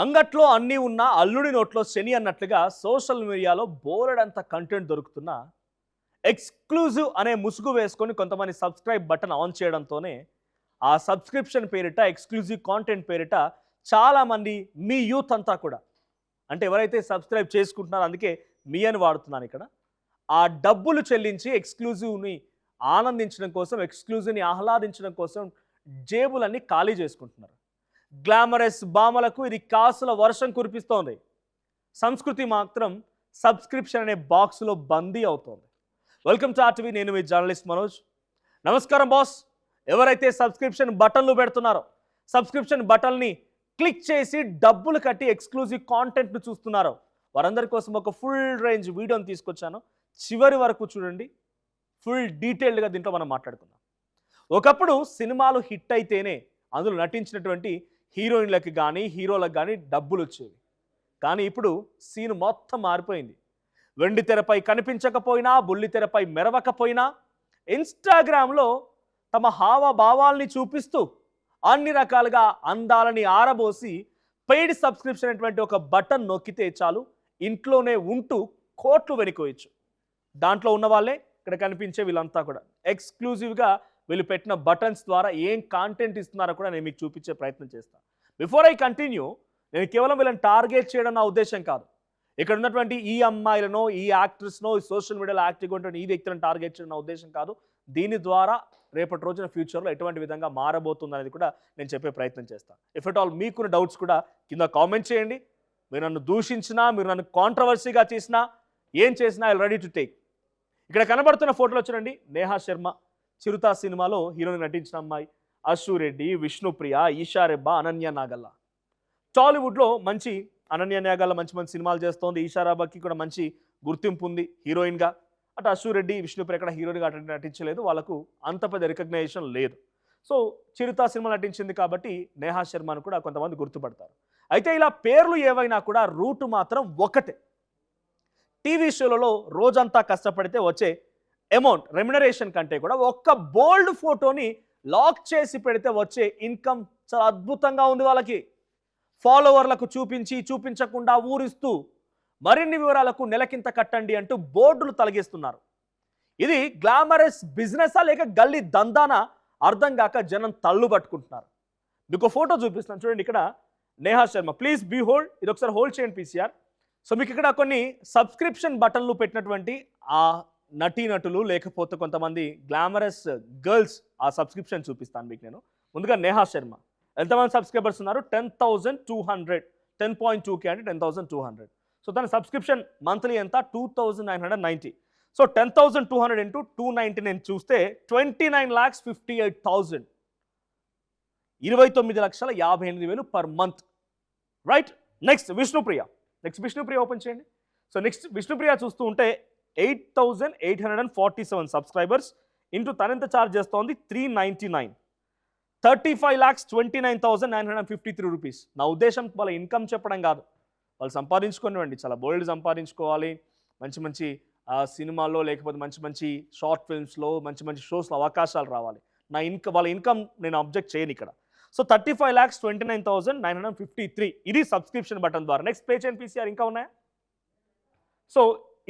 అంగట్లో అన్నీ ఉన్న అల్లుడి నోట్లో శని అన్నట్లుగా సోషల్ మీడియాలో బోలెడంత కంటెంట్ దొరుకుతున్నా ఎక్స్క్లూజివ్ అనే ముసుగు వేసుకొని కొంతమంది సబ్స్క్రైబ్ బటన్ ఆన్ చేయడంతోనే ఆ సబ్స్క్రిప్షన్ పేరిట ఎక్స్క్లూజివ్ కాంటెంట్ పేరిట చాలామంది మీ యూత్ అంతా కూడా అంటే ఎవరైతే సబ్స్క్రైబ్ చేసుకుంటున్నారో అందుకే మీ అని వాడుతున్నాను ఇక్కడ ఆ డబ్బులు చెల్లించి ఎక్స్క్లూజివ్ని ఆనందించడం కోసం ఎక్స్క్లూజివ్ని ఆహ్లాదించడం కోసం జేబులన్నీ ఖాళీ చేసుకుంటున్నారు. గ్లామరస్ భామలకు ఇది కాసుల వర్షం కురిపిస్తోంది. సంస్కృతి మాత్రం సబ్స్క్రిప్షన్ అనే బాక్స్లో బందీ అవుతోంది. వెల్కమ్ టు ఆర్టీవీ, నేను మీ జర్నలిస్ట్ మనోజ్. నమస్కారం బాస్. ఎవరైతే సబ్స్క్రిప్షన్ బటన్లు పెడుతున్నారో సబ్స్క్రిప్షన్ బటన్ని క్లిక్ చేసి డబ్బులు కట్టి ఎక్స్క్లూజివ్ కాంటెంట్ను చూస్తున్నారో వారందరి కోసం ఒక ఫుల్ రేంజ్ వీడియోని తీసుకొచ్చాను. చివరి వరకు చూడండి. ఫుల్ డీటెయిల్డ్గా దీంట్లో మనం మాట్లాడుకుందాం. ఒకప్పుడు సినిమాలు హిట్ అయితేనే అందులో నటించినటువంటి హీరోయిన్లకు కానీ హీరోలకు కానీ డబ్బులు వచ్చేవి. కానీ ఇప్పుడు సీన్ మొత్తం మారిపోయింది. వెండి తెరపై కనిపించకపోయినా, బుల్లి తెరపై మెరవకపోయినా ఇన్స్టాగ్రామ్లో తమ హావభావాల్ని చూపిస్తూ అన్ని రకాలుగా అందాలని ఆరబోసి పెయిడ్ సబ్స్క్రిప్షన్ అనేటువంటి ఒక బటన్ నొక్కితే చాలు, ఇంట్లోనే ఉంటూ కోట్లు వెనుకోవచ్చు. దాంట్లో ఉన్న వాళ్ళే ఇక్కడ కనిపించే వీళ్ళంతా కూడా ఎక్స్క్లూజివ్గా వీళ్ళు పెట్టిన బటన్స్ ద్వారా ఏం కాంటెంట్ ఇస్తున్నారో కూడా నేను మీకు చూపించే ప్రయత్నం చేస్తాను. బిఫోర్ ఐ కంటిన్యూ, నేను కేవలం వీళ్ళని టార్గెట్ చేయడం నా ఉద్దేశం కాదు. ఇక్కడ ఉన్నటువంటి ఈ అమ్మాయిలనో, ఈ యాక్ట్రెస్నో, ఈ సోషల్ మీడియాలో యాక్టివ్గా ఉన్నటువంటి ఈ వ్యక్తులను టార్గెట్ చేయడం నా ఉద్దేశం కాదు. దీని ద్వారా రేపటి రోజున ఫ్యూచర్లో ఎటువంటి విధంగా మారబోతుంది అనేది కూడా నేను చెప్పే ప్రయత్నం చేస్తాను. ఇఫ్ ఎట్ ఆల్ మీకున్న డౌట్స్ కూడా కింద కామెంట్ చేయండి. మీరు నన్ను దూషించినా, మీరు నన్ను కాంట్రవర్సీగా చేసినా, ఏం చేసినా ఐ రెడీ టు టేక్. ఇక్కడ కనబడుతున్న ఫోటోలో చూడండి, నేహా శర్మ చిరుతా సినిమాలో హీరోయిన్ నటించిన అమ్మాయి, అశు రెడ్డి, విష్ణుప్రియ, ఈషా రెబ్బా, అనన్య నాగల్లా. టాలీవుడ్లో మంచి అనన్య నాగల్లా మంచి మంచి సినిమాలు చేస్తోంది. ఈషా రెబ్బాకి కూడా మంచి గుర్తింపు ఉంది హీరోయిన్గా. అటు అశు రెడ్డి, విష్ణుప్రియ ఎక్కడ హీరోయిన్గా నటించలేదు, వాళ్ళకు అంత పెద్ద రికగ్నైజేషన్ లేదు. సో చిరుతా సినిమా నటించింది కాబట్టి నేహా శర్మను కూడా కొంతమంది గుర్తుపడతారు. అయితే ఇలా పేర్లు ఏవైనా కూడా రూటు మాత్రం ఒకటే. టీవీ షోలలో రోజంతా కష్టపడితే వచ్చే అమౌంట్ రెమ్యునరేషన్ కంటే కూడా ఒక్క బోల్డ్ ఫోటోని లాక్ చేసి పెడితే వచ్చే ఇన్కమ్ చాలా అద్భుతంగా ఉంది. వాళ్ళకి ఫాలోవర్లకు చూపించకుండా ఊరిస్తూ మరిన్ని వివరాలకు నెలకింత కట్టండి అంటూ బోర్డులు తొలగిస్తున్నారు. ఇది గ్లామరస్ బిజినెసా లేక గల్లీ దందానా అర్థం కాక జనం తల్లు పట్టుకుంటున్నారు. మీకు ఫోటో చూపిస్తున్నాను చూడండి. ఇక్కడ Neha Sharma, please be hold. ఇది ఒకసారి హోల్డ్ చేయండి పీసీఆర్. సో మీకు ఇక్కడ కొన్ని సబ్స్క్రిప్షన్ బటన్లు పెట్టినటువంటి ఆ నటీనటులు లేకపోతే కొంతమంది గ్లామరస్ గర్ల్స్ ఆ సబ్స్క్రిప్షన్ చూపిస్తాను మీకు నేను. ముందుగా నేహా శర్మ ఎంతమంది సబ్స్క్రైబర్స్ ఉన్నారు? 10,200. 10.2K అంటే 10,200. సో తన సబ్స్క్రిప్షన్ మంత్లీ ఎంత? 2,990. సో 10,200 ఇంటూ 299 చూస్తే 29,58,000, 29,58,000 per month, right? Next Vishnupriya open చేయండి. సో నెక్స్ట్ విష్ణుప్రియ చూస్తూ ఉంటే 8,847 సబ్స్క్రైబర్స్ ఇంటూ తనెంత ఛార్జ్ చేస్తోంది? 399. 35,29,953 రూపీస్. నా ఉద్దేశం వాళ్ళ ఇన్కమ్ చెప్పడం కాదు, వాళ్ళు సంపాదించుకోనివ్వండి, చాలా బోల్డ్ సంపాదించుకోవాలి, మంచి మంచి సినిమాల్లో లేకపోతే మంచి మంచి షార్ట్ ఫిల్మ్స్లో మంచి మంచి షోస్లో అవకాశాలు రావాలి. వాళ్ళ ఇన్కమ్ నేను అబ్జెక్ట్ చేయను ఇక్కడ. సో 35,29,953 ఇది సబ్స్క్రిప్షన్ బటన్ ద్వారా. నెక్స్ట్ పేజ్ అండ్ పీసీఆర్ ఇంకా ఉన్నాయా? సో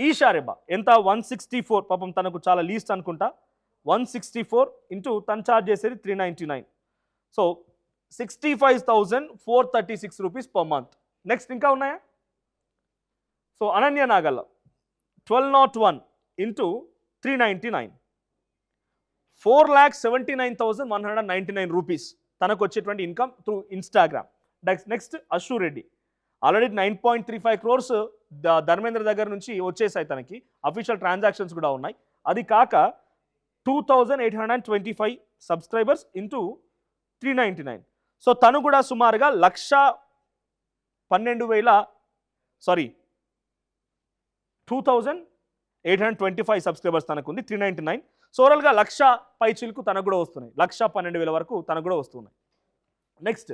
ఈషా రెబ్బా ఎంత? 164. పాపం తనకు చాలా లీస్ట్ అనుకుంటా. 164 ఇంటూ తను ఛార్జ్ చేసేది 399. So 65,436 rupees per month. Next ఇంకా ఉన్నాయా? So Ananya Nagalla 1201 into 399, 4,79,199 rupees తనకు వచ్చేటువంటి income through Instagram. Next Ashu Reddy already 9.35 crores Dharmendra దగ్గర నుంచి వచ్చేసాయి, తనకి అఫీషియల్ ట్రాన్సాక్షన్స్ కూడా ఉన్నాయి. అది కాక 2,825 సబ్స్క్రైబర్స్ ఇంటూ 399. సో తను కూడా సుమారుగా 2,825 సబ్స్క్రైబర్స్ తనకుంది, 399. సో ఓవరాల్గా 1,00,000 పైచిలకు తనకు కూడా వస్తున్నాయి, 1,12,000 వరకు తనకు కూడా వస్తున్నాయి. Next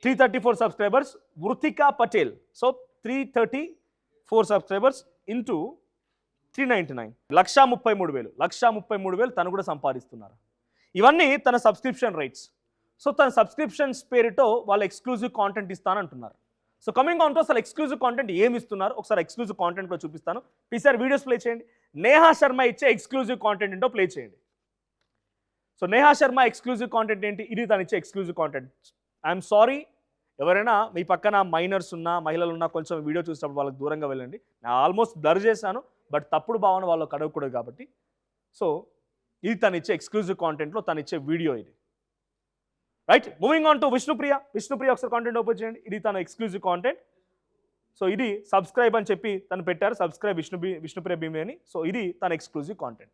334 subscribers Vruthika Patel. So 334 subscribers into 399, 1,33,000 తను కూడా సంపాదిస్తున్నారు. ఇవన్నీ తన సబ్స్క్రిప్షన్ రేట్స్. సో తన సబ్స్క్రిప్షన్స్ పేరుతో వాళ్ళు ఎక్స్క్లూజివ్ కాంటెంట్ ఇస్తానంటున్నారు. సో కమింగ్ ఆన్ టు అసలు ఎక్స్క్లూజివ్ కాంటెంట్ ఏమి ఇస్తున్నారు ఒకసారి ఎక్స్క్లూజివ్ కాంటెంట్ కూడా చూపిస్తాను. పీసీఆర్ వీడియోస్ ప్లే చేయండి. నేహా శర్మ ఇచ్చే ఎక్స్క్లూజివ్ కాంటెంట్ ఏంటో ప్లే చేయండి. So Neha Sharma exclusive content ఏంటి? ఇది తను ఇచ్చే ఎక్స్క్లూజివ్ కాంటెంట్. ఐఎమ్ సారీ, ఎవరైనా మీ పక్కన మైనర్స్ ఉన్నా మహిళలు ఉన్నా కొంచెం వీడియో చూసినప్పుడు వాళ్ళకి దూరంగా వెళ్ళండి. నేను ఆల్మోస్ట్ బ్లర్ చేశాను, బట్ తప్పుడు భావన వాళ్ళు కడగకూడదు కాబట్టి. సో ఇది తను ఇచ్చే ఎక్స్క్లూజివ్ కాంటెంట్లో తను ఇచ్చే వీడియో ఇది. Right, moving on to Vishnupriya. Vishnupriya ఒకసారి కాంటెంట్ ఓపెన్ చేయండి. ఇది తన ఎక్స్క్లూజివ్ కాంటెంట్. సో ఇది సబ్స్క్రైబ్ అని చెప్పి తను పెట్టారు, సబ్స్క్రైబ్ విష్ణుప్రియ భీమిని అని. సో ఇది తన ఎక్స్క్లూజివ్ కాంటెంట్.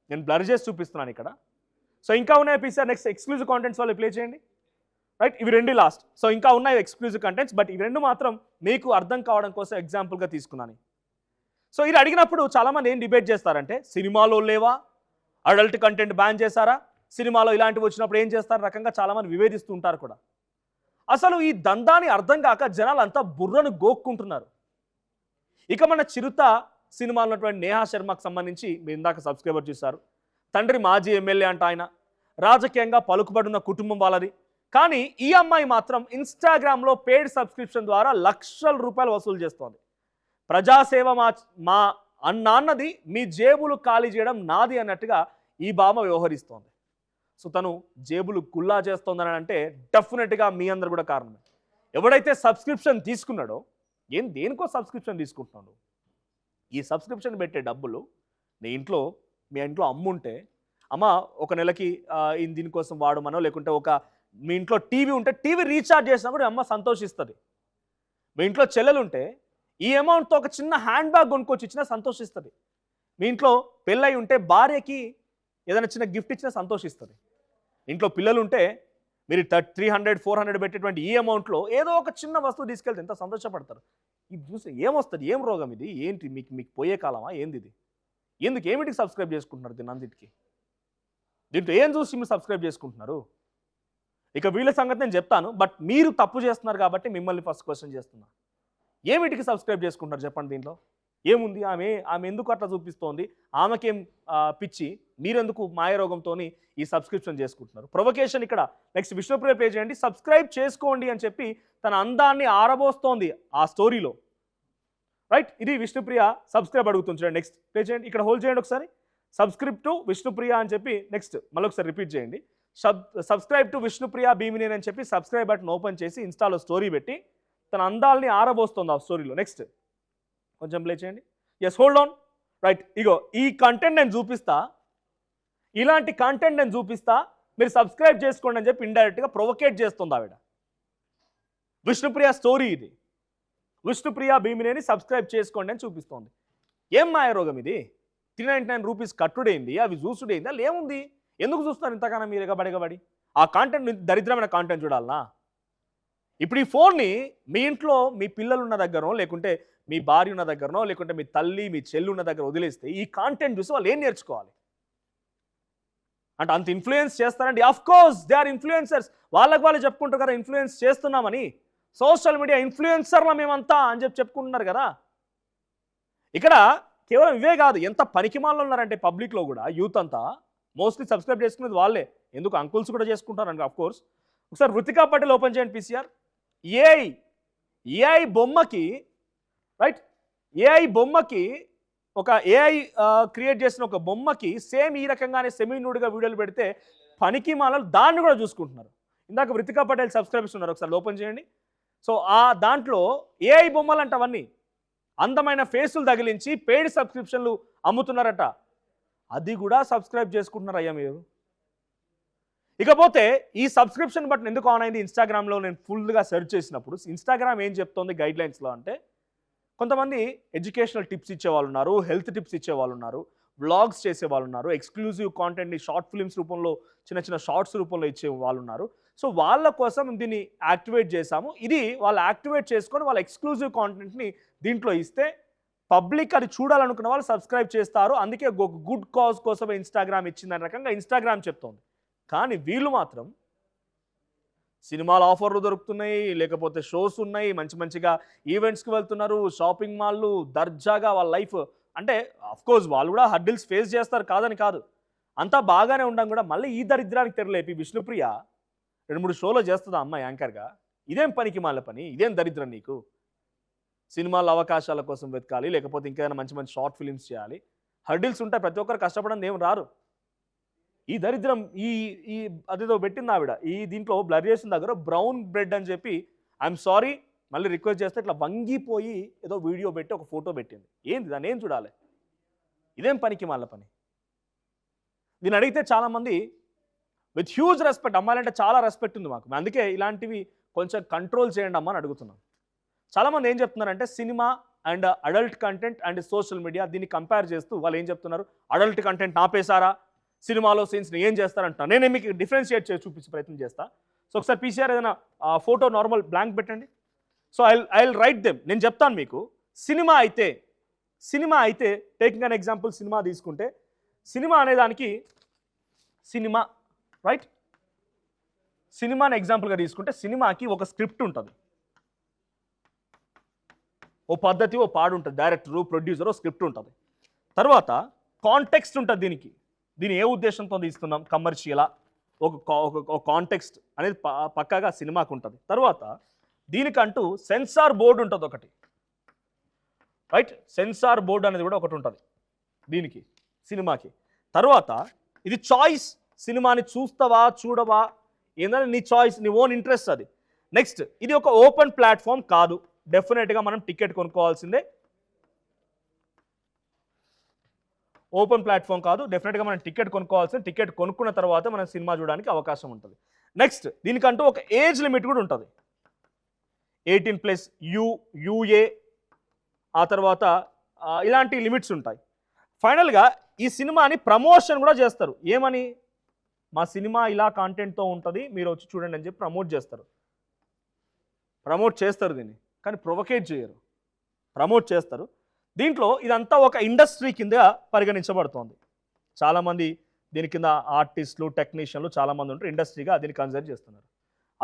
నేను బ్లర్ చేసి చూపిస్తున్నాను ఇక్కడ. సో ఇంకా ఉన్నాయి పీసీఆర్ నెక్స్ట్ ఎక్స్క్లూజివ్ కాంటెంట్స్ వాళ్ళు ప్లే చేయండి. రైట్, ఇవి రెండు లాస్ట్. సో ఇంకా ఉన్నాయి ఎక్స్క్లూజివ్ కంటెంట్స్, బట్ ఇవి రెండు మాత్రం మీకు అర్థం కావడం కోసం ఎగ్జాంపుల్గా తీసుకున్నాను. సో ఇది అడిగినప్పుడు చాలామంది ఏం డిబేట్ చేస్తారంటే, సినిమాలో లేవా, అడల్ట్ కంటెంట్ బ్యాన్ చేశారా, సినిమాలో ఇలాంటివి వచ్చినప్పుడు ఏం చేస్తారు రకంగా చాలామంది వివేదిస్తూ ఉంటారు కూడా. అసలు ఈ దందాన్ని అర్థం కాక జనాలు అంతా బుర్రను గోక్కుంటున్నారు. ఇక మన చిరుత సినిమాలో ఉన్నటువంటి నేహా శర్మకు సంబంధించి మీరు ఇందాక సబ్స్క్రైబర్ చూశారు. తండ్రి మాజీ ఎమ్మెల్యే అంట ఆయన, రాజకీయంగా పలుకుబడిన కుటుంబం వాళ్ళది. కానీ ఈ అమ్మాయి మాత్రం ఇన్స్టాగ్రామ్లో పెయిడ్ సబ్స్క్రిప్షన్ ద్వారా లక్షల రూపాయలు వసూలు చేస్తోంది. ప్రజాసేవ మా నాన్నది, మీ జేబులు ఖాళీ చేయడం నాది అన్నట్టుగా ఈ భామ వ్యవహరిస్తోంది. సో తను జేబులు గుల్లా చేస్తోందని అంటే డెఫినెట్గా మీ అందరు కూడా కారణమే. ఎవడైతే సబ్స్క్రిప్షన్ తీసుకున్నాడో, దేనికో సబ్స్క్రిప్షన్ తీసుకుంటున్నాడు, ఈ సబ్స్క్రిప్షన్ పెట్టే డబ్బులు మీ ఇంట్లో అమ్ముంటే, అమ్మ ఒక నెలకి దీనికోసం వాడమనో, లేకుంటే మీ ఇంట్లో టీవీ ఉంటే టీవీ రీఛార్జ్ చేసినా కూడా అమ్మ సంతోషిస్తుంది. మీ ఇంట్లో చెల్లెలు ఉంటే ఈ అమౌంట్తో ఒక చిన్న హ్యాండ్ బ్యాగ్ కొనుక్కొచ్చి ఇచ్చినా సంతోషిస్తుంది. మీ ఇంట్లో పెళ్ళై ఉంటే భార్యకి ఏదైనా చిన్న గిఫ్ట్ ఇచ్చినా సంతోషిస్తుంది. ఇంట్లో పిల్లలు ఉంటే మీరు 300-400 పెట్టేటువంటి ఈ అమౌంట్లో ఏదో ఒక చిన్న వస్తువు తీసుకెళ్తే ఎంత సంతోషపడతారు. ఇది చూసి ఏమొస్తుంది, ఏం రోగం ఇది, ఏంటి మీకు పోయే కాలమా ఏంది ఇది, ఏమిటికి సబ్స్క్రైబ్ చేసుకుంటున్నారు దీంట్లో ఏం చూసి మీరు సబ్స్క్రైబ్ చేసుకుంటున్నారు? ఇక వీళ్ళ సంగతి నేను చెప్తాను, బట్ మీరు తప్పు చేస్తున్నారు కాబట్టి మిమ్మల్ని ఫస్ట్ క్వశ్చన్ చేస్తున్నా. ఏమిటికి సబ్స్క్రైబ్ చేసుకుంటారు చెప్పండి? దీంట్లో ఏముంది? ఆమె ఎందుకు అట్లా చూపిస్తోంది? ఆమెకేం పిచ్చి? మీరెందుకు మాయరోగంతో ఈ సబ్స్క్రిప్షన్ చేసుకుంటున్నారు? ప్రొవకేషన్ ఇక్కడ నెక్స్ట్ విష్ణుప్రియ పే చేయండి, సబ్స్క్రైబ్ చేసుకోండి అని చెప్పి తన అందాన్ని ఆరబోస్తోంది ఆ స్టోరీలో. రైట్, ఇది విష్ణుప్రియ సబ్స్క్రైబ్ అడుగుతుంది. చూడండి, నెక్స్ట్ పే చేయండి, ఇక్కడ హోల్డ్ చేయండి ఒకసారి. సబ్స్క్రైబ్ టు విష్ణుప్రియ అని చెప్పి నెక్స్ట్ మళ్ళీ ఒకసారి రిపీట్ చేయండి. సబ్స్క్రైబ్ టు విష్ణుప్రియ భీమిని అని చెప్పి సబ్స్క్రైబ్ బటన్ ఓపెన్ చేసి ఇన్స్టాలో స్టోరీ పెట్టి తన అందాల్ని ఆరబోస్తుంది ఆ స్టోరీలో. నెక్స్ట్ కొంచెం ప్లే చేయండి. Yes, hold on. రైట్, ఇగో ఈ కంటెంట్ నేను చూపిస్తా, ఇలాంటి కంటెంట్ నేను చూపిస్తా, మీరు సబ్స్క్రైబ్ చేసుకోండి అని చెప్పి ఇండైరెక్ట్గా ప్రొవోకేట్ చేస్తుంది ఆవిడ. విష్ణుప్రియ స్టోరీ ఇది. విష్ణుప్రియ భీమిని సబ్స్క్రైబ్ చేసుకోండి అని చూపిస్తోంది. ఏం మాయ రోగం ఇది? 399 రూపీస్ కట్టుడేంది, అవి చూసుడేంది, అలా ఏముంది? ఎందుకు చూస్తున్నారు ఇంతగానో మీరు ఎగబడి? ఆ కాంటెంట్ దరిద్రమైన కాంటెంట్ చూడాలనా? ఇప్పుడు ఈ ఫోన్ని మీ ఇంట్లో మీ పిల్లలు ఉన్న దగ్గరనో, లేకుంటే మీ భార్య ఉన్న దగ్గరనో, లేకుంటే మీ తల్లి మీ చెల్లి ఉన్న దగ్గర వదిలేస్తే ఈ కాంటెంట్ చూసి వాళ్ళు ఏం నేర్చుకోవాలి? అంటే అంత ఇన్ఫ్లుయెన్స్ చేస్తారండి. Of course they are influencers. వాళ్ళు చెప్పుకుంటారు కదా ఇన్ఫ్లుయెన్స్ చేస్తున్నామని. సోషల్ మీడియా ఇన్ఫ్లుయెన్సర్ల మేమంతా అని చెప్పుకుంటున్నారు కదా. ఇక్కడ కేవలం ఇవే కాదు, ఎంత పనికిమాలలో ఉన్నారంటే పబ్లిక్లో కూడా యూత్ అంతా మోస్ట్లీ సబ్స్క్రైబ్ చేసుకునేది వాళ్ళే. ఎందుకు అంకుల్స్ కూడా చేసుకుంటారండి ఆఫ్ కోర్స్. ఒకసారి రుతికా పటేల్ ఓపెన్ చేయండి పీసీఆర్. ఏఐ బొమ్మకి, రైట్, ఏఐ బొమ్మకి ఒక ఏఐ క్రియేట్ చేసిన ఒక బొమ్మకి సేమ్ ఈ రకంగానే సెమీ న్యూడ్గా వీడియోలు పెడితే పనికి మాలలు దాన్ని కూడా చూసుకుంటున్నారు. ఇందాక రుతికా పటేల్ సబ్స్క్రైబర్స్ ఉన్నారు, ఒకసారి ఓపెన్ చేయండి. సో ఆ దాంట్లో ఏఐ బొమ్మలు అంట, అవన్నీ అందమైన ఫేసులు తగిలించి పెయిడ్ సబ్స్క్రిప్షన్లు అమ్ముతున్నారట. అది కూడా సబ్స్క్రైబ్ చేసుకుంటున్నారు అయ్యా మీరు. ఇకపోతే ఈ సబ్స్క్రిప్షన్ బటన్ ఎందుకు ఆన్ అయింది ఇన్స్టాగ్రామ్లో నేను ఫుల్గా సెర్చ్ చేసినప్పుడు ఇన్స్టాగ్రామ్ ఏం చెప్తోంది గైడ్లైన్స్లో అంటే, కొంతమంది ఎడ్యుకేషనల్ టిప్స్ ఇచ్చేవాళ్ళు ఉన్నారు, హెల్త్ టిప్స్ ఇచ్చేవాళ్ళు ఉన్నారు, వ్లాగ్స్ చేసేవాళ్ళు ఉన్నారు, ఎక్స్క్లూజివ్ కాంటెంట్ని షార్ట్ ఫిల్మ్స్ రూపంలో చిన్న షార్ట్స్ రూపంలో ఇచ్చే వాళ్ళు ఉన్నారు. సో వాళ్ళ కోసం దీన్ని యాక్టివేట్ చేశాము. ఇది వాళ్ళు యాక్టివేట్ చేసుకొని వాళ్ళ ఎక్స్క్లూజివ్ కాంటెంట్ని దీంట్లో ఇస్తే పబ్లిక్ అది చూడాలనుకున్న వాళ్ళు సబ్స్క్రైబ్ చేస్తారు. అందుకే గుడ్ కాజ్ కోసమే ఇన్స్టాగ్రామ్ ఇచ్చిందనే రకంగా ఇన్స్టాగ్రామ్ చెప్తోంది. కానీ వీళ్ళు మాత్రం సినిమాల ఆఫర్లు దొరుకుతున్నాయి, లేకపోతే షోస్ ఉన్నాయి, మంచిగా ఈవెంట్స్కి వెళ్తున్నారు, షాపింగ్ మాల్లు, దర్జాగా వాళ్ళ లైఫ్. అంటే అఫ్కోర్స్ వాళ్ళు కూడా హర్డిల్స్ ఫేస్ చేస్తారు, కాదని కాదు, అంతా బాగానే ఉండడం కూడా మళ్ళీ ఈ దరిద్రానికి తెరలేపి విష్ణుప్రియ 2-3 షోలో చేస్తుందా అమ్మాయి యాంకర్గా? ఇదేం పనికి మాల పని, ఇదేం దరిద్రం నీకు? సినిమాల అవకాశాల కోసం వెతకాలి, లేకపోతే ఇంకేదైనా మంచి మంచి షార్ట్ ఫిలిమ్స్ చేయాలి. హర్డిల్స్ ఉంటాయి, ప్రతి ఒక్కరు కష్టపడండి ఏం రారు. ఈ దరిద్రం ఈ ఈ అదేదో పెట్టింది ఆవిడ, ఈ దీంట్లో బ్లర్ చేసిన దగ్గర బ్రౌన్ బ్రెడ్ అని చెప్పి ఐఎమ్ సారీ మళ్ళీ రిక్వెస్ట్ చేస్తే ఇట్లా వంగిపోయి ఏదో వీడియో పెట్టి ఒక ఫోటో పెట్టింది. ఏంది దాన్ని ఏం చూడాలి? ఇదేం పనికి మాల పని? దీన్ని అడిగితే చాలామంది విత్ హ్యూజ్ రెస్పెక్ట్, అమ్మాయిలంటే చాలా రెస్పెక్ట్ ఉంది మాకు, అందుకే ఇలాంటివి కొంచెం కంట్రోల్ చేయండి అమ్మా అని అడుగుతున్నాం. చాలామంది ఏం చెప్తున్నారంటే cinema and adult content and social media దీన్ని కంపేర్ చేస్తూ వాళ్ళు ఏం చెప్తున్నారు, అడల్ట్ కంటెంట్ ఆపేశారా, సినిమాలో సీన్స్ని ఏం చేస్తారంటున్నా. నేనే మీకు డిఫరెన్షియేట్ చేసి చూపించే ప్రయత్నం చేస్తా. సో ఒకసారి పీసీఆర్ ఏదైనా ఫోటో నార్మల్ బ్లాంక్ పెట్టండి. So I will write them. నేను చెప్తాను మీకు. సినిమా అయితే టేకింగ్ అన్ ఎగ్జాంపుల్, సినిమా తీసుకుంటే సినిమా అనేదానికి సినిమా రైట్, సినిమాని ఎగ్జాంపుల్గా తీసుకుంటే సినిమాకి ఒక స్క్రిప్ట్ ఉంటుంది, ఓ పద్ధతి, ఓ పాడు ఉంటుంది, డైరెక్టరు ప్రొడ్యూసరు స్క్రిప్ట్ ఉంటుంది. తర్వాత కాంటెక్స్ట్ ఉంటుంది దీన్ని ఏ ఉద్దేశంతో తీస్తున్నాం, కమర్షియలా, ఒక కాంటెక్స్ట్ అనేది పక్కాగా సినిమాకు ఉంటుంది. తర్వాత దీనికంటూ సెన్సార్ బోర్డు ఉంటుంది ఒకటి, రైట్, సెన్సార్ బోర్డు అనేది కూడా ఒకటి ఉంటుంది దీనికి సినిమాకి. తర్వాత ఇది చాయిస్, సినిమాని చూస్తావా చూడవా ఏంటంటే నీ చాయిస్, నీ ఓన్ ఇంట్రెస్ట్ అది. నెక్స్ట్ ఇది ఒక ఓపెన్ ప్లాట్ఫామ్ కాదు, డెఫినెట్గా మనం టికెట్ కొనుక్కోవాల్సిందే. ఓపెన్ ప్లాట్ఫామ్ కాదు, డెఫినెట్గా మనం టికెట్ కొనుక్కోవాల్సిందే. టికెట్ కొనుక్కున్న తర్వాత మనం సినిమా చూడడానికి అవకాశం ఉంటుంది. నెక్స్ట్ దీనికంటూ ఒక ఏజ్ లిమిట్ కూడా ఉంటుంది, 18+ యూఏ, ఆ తర్వాత ఇలాంటి లిమిట్స్ ఉంటాయి. ఫైనల్గా ఈ సినిమాని ప్రమోషన్ కూడా చేస్తారు. ఏమని, మా సినిమా ఇలా కాంటెంట్తో ఉంటుంది, మీరు వచ్చి చూడండి అని చెప్పి ప్రమోట్ చేస్తారు దీన్ని. కానీ ప్రొవకేట్ చేయరు, ప్రమోట్ చేస్తారు. దీంట్లో ఇదంతా ఒక ఇండస్ట్రీ కింద పరిగణించబడుతోంది. చాలామంది దీని కింద ఆర్టిస్టులు, టెక్నీషియన్లు చాలామంది ఉంటారు, ఇండస్ట్రీగా దీన్ని కన్సిడర్ చేస్తున్నారు.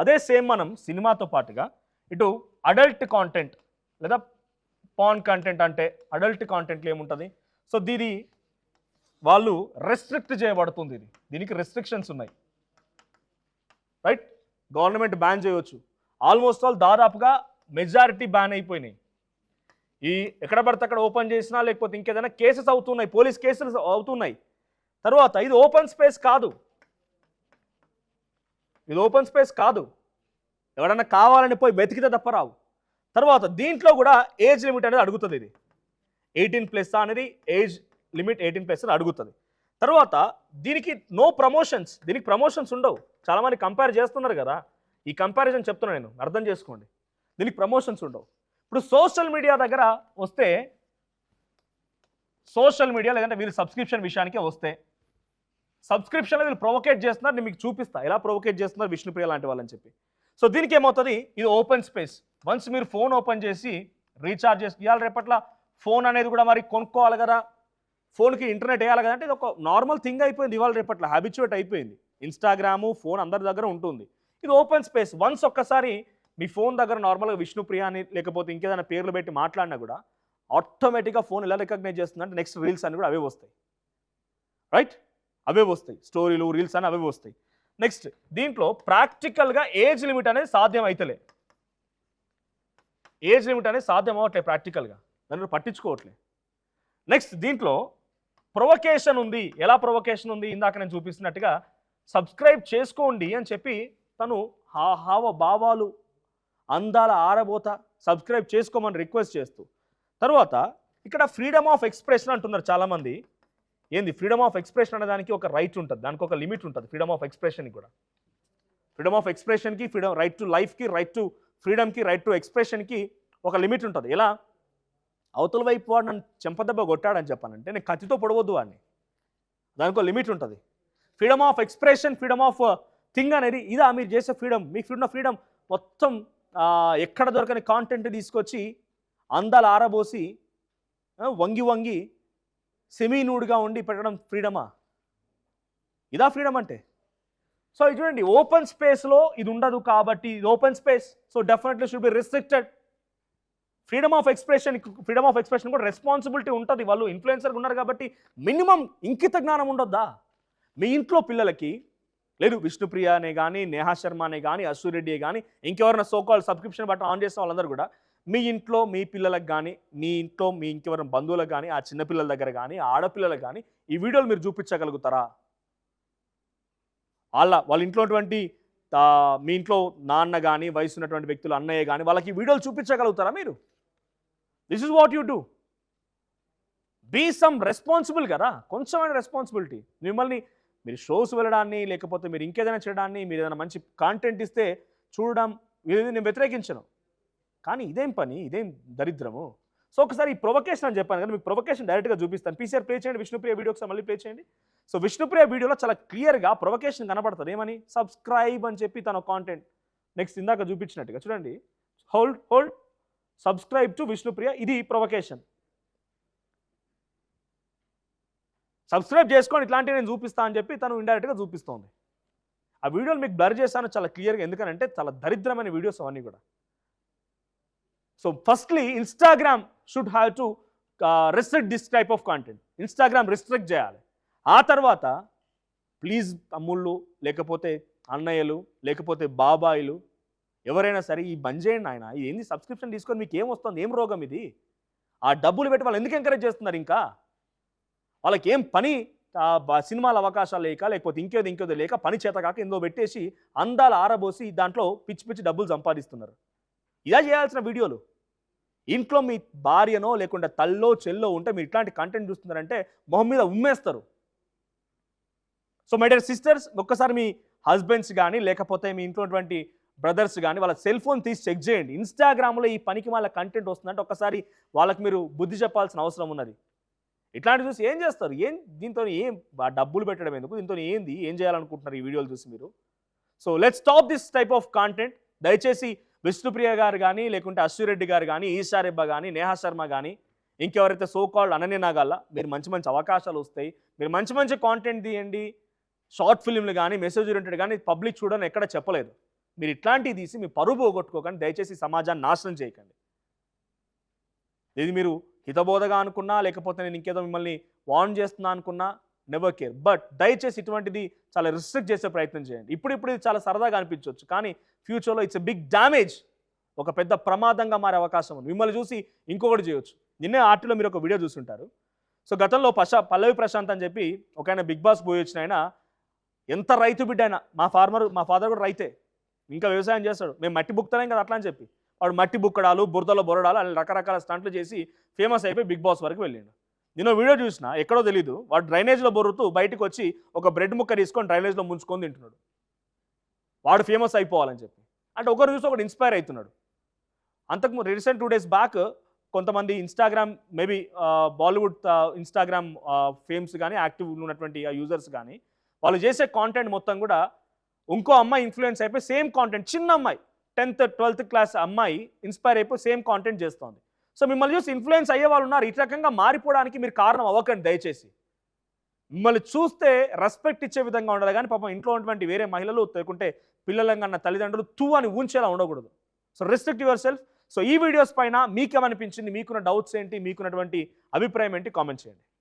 అదే సేమ్ మనం సినిమాతో పాటుగా ఇటు అడల్ట్ కాంటెంట్ లేదా పాన్ కంటెంట్, అంటే అడల్ట్ కాంటెంట్లో ఏముంటుంది, సో దీని వాళ్ళు రెస్ట్రిక్ట్ చేయబడుతుంది. దీనికి రెస్ట్రిక్షన్స్ ఉన్నాయి, రైట్. గవర్నమెంట్ బ్యాన్ చేయవచ్చు, ఆల్మోస్ట్ ఆల్ దాదాపుగా మెజారిటీ బ్యాన్ అయిపోయినాయి. ఈ ఎక్కడ పడితే అక్కడ ఓపెన్ చేసినా లేకపోతే ఇంకేదైనా కేసెస్ అవుతున్నాయి, పోలీస్ కేసులు అవుతున్నాయి. తర్వాత ఇది ఓపెన్ స్పేస్ కాదు, ఎవడన్నా కావాలని పోయి వెతికితే తప్ప రావు. తర్వాత దీంట్లో కూడా ఏజ్ లిమిట్ అనేది అడుగుతుంది, ఇది 18+ అనేది ఏజ్ లిమిట్ 18+ అని అడుగుతుంది. తర్వాత దీనికి నో ప్రమోషన్స్, దీనికి ప్రమోషన్స్ ఉండవు. చాలామంది కంపేర్ చేస్తున్నారు కదా, ఈ కంపారిజన్ చెప్తున్నాను నేను, అర్థం చేసుకోండి. దీనికి ప్రమోషన్స్ ఉండవు. ఇప్పుడు సోషల్ మీడియా దగ్గర వస్తే, సోషల్ మీడియా లేదంటే వీళ్ళు సబ్స్క్రిప్షన్ విషయానికే వస్తే, సబ్స్క్రిప్షన్లో వీళ్ళు ప్రొవోకేట్ చేస్తున్నారు. నేను మీకు చూపిస్తా ఎలా ప్రొవోకేట్ చేస్తున్నారు విష్ణుప్రియ లాంటి వాళ్ళని చెప్పి. సో దీనికి ఏమవుతుంది, ఇది ఓపెన్ స్పేస్. వన్స్ మీరు ఫోన్ ఓపెన్ చేసి రీఛార్జ్ చేసి, ఇవాళ రేపట్ల ఫోన్ అనేది కూడా మరి కొనుక్కోవాలి కదా, ఫోన్కి ఇంటర్నెట్ వేయాలి కదా, అంటే ఇది ఒక నార్మల్ థింగ్ అయిపోయింది ఇవాళ రేపట్ల, హ్యాబిచువేట్ అయిపోయింది. ఇన్స్టాగ్రాము, ఫోన్ అందరి దగ్గర ఉంటుంది. ఇది ఓపెన్ స్పేస్. వన్స్ ఒక్కసారి మీ ఫోన్ దగ్గర నార్మల్గా విష్ణుప్రియ అని లేకపోతే ఇంకేదైనా పేర్లు పెట్టి మాట్లాడినా కూడా ఆటోమేటిక్గా ఫోన్ ఎలా రికగ్నైజ్ చేస్తుందంటే నెక్స్ట్ రీల్స్ అని కూడా అవే వస్తాయి, రైట్, అవే వస్తాయి, స్టోరీలు, రీల్స్ అని అవే వస్తాయి. నెక్స్ట్ దీంట్లో ప్రాక్టికల్గా ఏజ్ లిమిట్ అనేది సాధ్యం అవుతలే, ఏజ్ లిమిట్ అనేది సాధ్యం అవ్వట్లేదు ప్రాక్టికల్గా, దాన్ని పట్టించుకోవట్లేదు. నెక్స్ట్ దీంట్లో ప్రొవకేషన్ ఉంది. ఎలా ప్రొవకేషన్ ఉంది, ఇందాక నేను చూపిస్తున్నట్టుగా సబ్స్క్రైబ్ చేసుకోండి అని చెప్పి తను హావ భావాలు, అందాల ఆరబోత సబ్స్క్రైబ్ చేసుకోమని రిక్వెస్ట్ చేస్తూ, తర్వాత ఇక్కడ ఫ్రీడమ్ ఆఫ్ ఎక్స్ప్రెషన్ అంటున్నారు చాలామంది. ఏంది ఫ్రీడమ్ ఆఫ్ ఎక్స్ప్రెషన్ అనే దానికి ఒక రైట్ ఉంటుంది, దానికి ఒక లిమిట్ ఉంటుంది. ఫ్రీడమ్ ఆఫ్ ఎక్స్ప్రెషన్కి కూడా, ఫ్రీడమ్ ఆఫ్ ఎక్స్ప్రెషన్కి, రైట్ టు లైఫ్కి, రైట్ టు ఫ్రీడమ్కి, రైట్ టు ఎక్స్ప్రెషన్కి ఒక లిమిట్ ఉంటుంది. ఎలా, అవతల వైపు వాడు నన్ను చెంపదెబ్బ కొట్టాడని చెప్పానంటే నేను కత్తితో పొడవద్దు వాడిని, దానికి ఒక లిమిట్ ఉంటుంది. Freedom of expression, freedom of thing అనేది ఇదా మీరు చేసే ఫ్రీడమ్. మీకు ఫ్రీడమ్ మొత్తం ఎక్కడ దొరకని కాంటెంట్ తీసుకొచ్చి అందాలు ఆరబోసి వంగి సెమీ నూడ్గా ఉండి పెట్టడం ఫ్రీడమా? ఇదా ఫ్రీడమ్ అంటే? సో ఇది చూడండి, ఓపెన్ స్పేస్లో ఇది ఉండదు కాబట్టి ఇది open space, so definitely should be restricted. Freedom of expression కూడా రెస్పాన్సిబిలిటీ ఉంటుంది. వాళ్ళు ఇన్ఫ్లుయెన్సర్గా ఉన్నారు కాబట్టి మినిమం ఇంకిత జ్ఞానం ఉండొద్దా? మీ ఇంట్లో పిల్లలకి లేదు విష్ణుప్రియ అనే కానీ, నేహా శర్మ అనే కానీ, అశ్వు రెడ్డి కానీ, ఇంకెవరైనా సోకాల్ సబ్స్క్రిప్షన్ బటన్ ఆన్ చేసిన వాళ్ళందరూ కూడా మీ ఇంట్లో మీ పిల్లలకు కానీ, మీ ఇంట్లో మీ ఇంకెవరైనా బంధువులకు కానీ, ఆ చిన్నపిల్లల దగ్గర కానీ, ఆడపిల్లలకు కానీ ఈ వీడియోలు మీరు చూపించగలుగుతారా? వాళ్ళ ఇంట్లో ఉన్నటువంటి మీ ఇంట్లో నాన్న కానీ, వయసు ఉన్నటువంటి వ్యక్తులు, అన్నయ్య కానీ వాళ్ళకి ఈ వీడియోలు చూపించగలుగుతారా మీరు? This is what you do. Be some responsible కదా, కొంచెమైన రెస్పాన్సిబిలిటీ. మిమ్మల్ని మీరు షోస్ వెళ్ళడాన్ని, లేకపోతే మీరు ఇంకేదైనా చేయడాన్ని, మీరు ఏదైనా మంచి కాంటెంట్ ఇస్తే చూడడం, ఇది నేను వ్యతిరేకించను. కానీ ఇదేం పని, ఇదేం దరిద్రము. సో ఒకసారి ఈ ప్రొవకేషన్ అని చెప్పాను కదా, మీకు ప్రొవకేషన్ డైరెక్ట్గా చూపిస్తాను. పీసీఆర్ ప్లే చేయండి, విష్ణుప్రియ వీడియో ఒకసారి మళ్ళీ ప్లే చేయండి. సో విష్ణుప్రియ వీడియోలో చాలా క్లియర్గా ప్రొవకేషన్ కనపడుతుంది. ఏమని? సబ్స్క్రైబ్ అని చెప్పి తన కాంటెంట్ నెక్స్ట్ ఇందాక చూపించినట్టుగా చూడండి. హోల్డ్ సబ్స్క్రైబ్ టు విష్ణుప్రియ, ఇది ప్రొవకేషన్. సబ్స్క్రైబ్ చేసుకోండి, ఇట్లాంటివి నేను చూపిస్తా అని చెప్పి తను ఇండైరెక్ట్గా చూపిస్తోంది. ఆ వీడియోలు మీకు బ్లర్ చేస్తాను చాలా క్లియర్గా, ఎందుకంటే చాలా దరిద్రమైన వీడియోస్ అవన్నీ కూడా. So firstly Instagram should have to restrict this type of content. Instagram restrict చేయాలి. ఆ తర్వాత ప్లీజ్ తమ్ముళ్ళు, లేకపోతే అన్నయ్యలు, లేకపోతే బాబాయిలు, ఎవరైనా సరే ఈ బంద్ చేయండి ఆయన. ఏంది సబ్స్క్రిప్షన్ తీసుకొని మీకు ఏం వస్తుంది, ఏం రోగం ఇది? ఆ డబ్బులు పెట్టి వాళ్ళు ఎందుకు ఎంకరేజ్ చేస్తున్నారు? ఇంకా వాళ్ళకి ఏం పని, సినిమాల అవకాశాలు లేక, లేకపోతే ఇంకేదో లేక, పని చేత కాక ఎందో పెట్టేసి అందాల ఆరబోసి దాంట్లో పిచ్చి డబ్బులు సంపాదిస్తున్నారు. ఇలా చేయాల్సిన వీడియోలు. ఇంట్లో మీ భార్యనో లేకుంటే తల్లో చెల్లో ఉంటే మీరు ఇట్లాంటి కంటెంట్ చూస్తున్నారంటే మొహం మీద ఉమ్మేస్తారు. సో మై డియర్ సిస్టర్స్, ఒక్కసారి మీ హస్బెండ్స్ కానీ, లేకపోతే మీ ఇంట్లో ఉన్నటువంటి బ్రదర్స్ కానీ వాళ్ళ సెల్ ఫోన్ తీసి చెక్ చేయండి. ఇన్స్టాగ్రామ్లో ఈ పనికి వాళ్ళ కంటెంట్ వస్తుందంటే ఒక్కసారి వాళ్ళకి మీరు బుద్ధి చెప్పాల్సిన అవసరం ఉన్నది. ఇట్లాంటివి చూసి ఏం చేస్తారు? దీంతో ఏం డబ్బులు పెట్టడం ఎందుకు? దీంతో ఏం చేయాలనుకుంటున్నారు ఈ వీడియోలు చూసి మీరు? So let's stop this type of content. దయచేసి విష్ణుప్రియ గారు కానీ, లేకుంటే అశ్విరెడ్డి గారు కానీ, ఈశారెబ్బ కానీ, నేహా శర్మ కానీ, ఇంకెవరైతే సోకాల్డ్ అనన్య నాగాల, మీరు మంచి అవకాశాలు వస్తాయి. మీరు మంచి కాంటెంట్ తీయండి. షార్ట్ ఫిల్మ్లు కానీ, మెసేజ్ ఓరియంటెడ్ కానీ పబ్లిక్ చూడని ఎక్కడ చెప్పలేదు. మీరు ఇట్లాంటివి తీసి మీ పరువు పోగొట్టుకోకండి. దయచేసి సమాజాన్ని నాశనం చేయకండి. ఇది మీరు హితబోధగా అనుకున్నా, లేకపోతే నేను ఇంకేదో మిమ్మల్ని వార్న్ చేస్తున్నా అనుకున్నా, నెవర్ కేర్. బట్ దయచేసి ఇటువంటిది చాలా రిస్ట్రిక్ట్ చేసే ప్రయత్నం చేయండి. ఇప్పుడు ఇది చాలా సరదాగా అనిపించవచ్చు, కానీ ఫ్యూచర్లో ఇట్స్ ఎ బిగ్ డ్యామేజ్, ఒక పెద్ద ప్రమాదంగా మారే అవకాశం ఉంది. మిమ్మల్ని చూసి ఇంకొకటి చేయొచ్చు. నిన్నే ఆర్టీలో మీరు ఒక వీడియో చూస్తుంటారు. సో గతంలో పల్లవి ప్రశాంత్ అని చెప్పి ఒక ఆయన బిగ్ బాస్ పోయి వచ్చిన ఆయన, ఎంత రైతు బిడ్డ అయినా, మా ఫాదర్ కూడా రైతే, ఇంకా వ్యవసాయం చేస్తాడు, మేము మట్టి బుక్తలేం కదా అట్లా అని చెప్పి వాడు మట్టి బుక్కడాలు, బురదలో బొరడాలు అని రకరకాల స్టంట్లు చేసి ఫేమస్ అయిపోయి బిగ్ బాస్ వరకు వెళ్ళాడు. నేను వీడియో చూసిన, ఎక్కడో తెలీదు, వాడు డ్రైనేజ్లో బొరుతూ బయటకు వచ్చి ఒక బ్రెడ్ ముక్క తీసుకొని డ్రైనేజ్లో ముంచుకొని తింటున్నాడు. వాడు ఫేమస్ అయిపోవాలని చెప్పి. అంటే ఒకరు చూసి ఒకటి ఇన్స్పైర్ అవుతున్నాడు. అంతకు రీసెంట్ 2 days బ్యాక్ కొంతమంది ఇన్స్టాగ్రామ్, మేబీ బాలీవుడ్ ఇన్స్టాగ్రామ్ ఫేమ్స్ కానీ, యాక్టివ్ ఉన్నటువంటి యూజర్స్ కానీ, వాళ్ళు చేసే కాంటెంట్ మొత్తం కూడా ఇంకో అమ్మాయి ఇన్ఫ్లుయెన్స్ అయిపోయి సేమ్ కాంటెంట్, చిన్న అమ్మాయి 10th 12th క్లాస్ అమ్మాయి ఇన్స్పైర్ అయిపోయి సేమ్ కాంటెంట్ చేస్తోంది. సో మిమ్మల్ని చూసి ఇన్ఫ్లుయెన్స్ అయ్యే వాళ్ళు ఉన్నారు. ఈ రకంగా మారిపోవడానికి మీరు కారణం అవ్వకండి దయచేసి. మిమ్మల్ని చూస్తే రెస్పెక్ట్ ఇచ్చే విధంగా ఉండాలి, కానీ పాపం ఇంట్లో ఉన్నటువంటి వేరే మహిళలు, లేకుంటే పిల్లల కన్నా తల్లిదండ్రులు తూ అని ఊంచేలా ఉండకూడదు. So restrict your self. So ఈ వీడియోస్ పైన మీకేమనిపించింది, మీకున్న డౌట్స్ ఏంటి, మీకున్నటువంటి అభిప్రాయం ఏంటి, కామెంట్ చేయండి.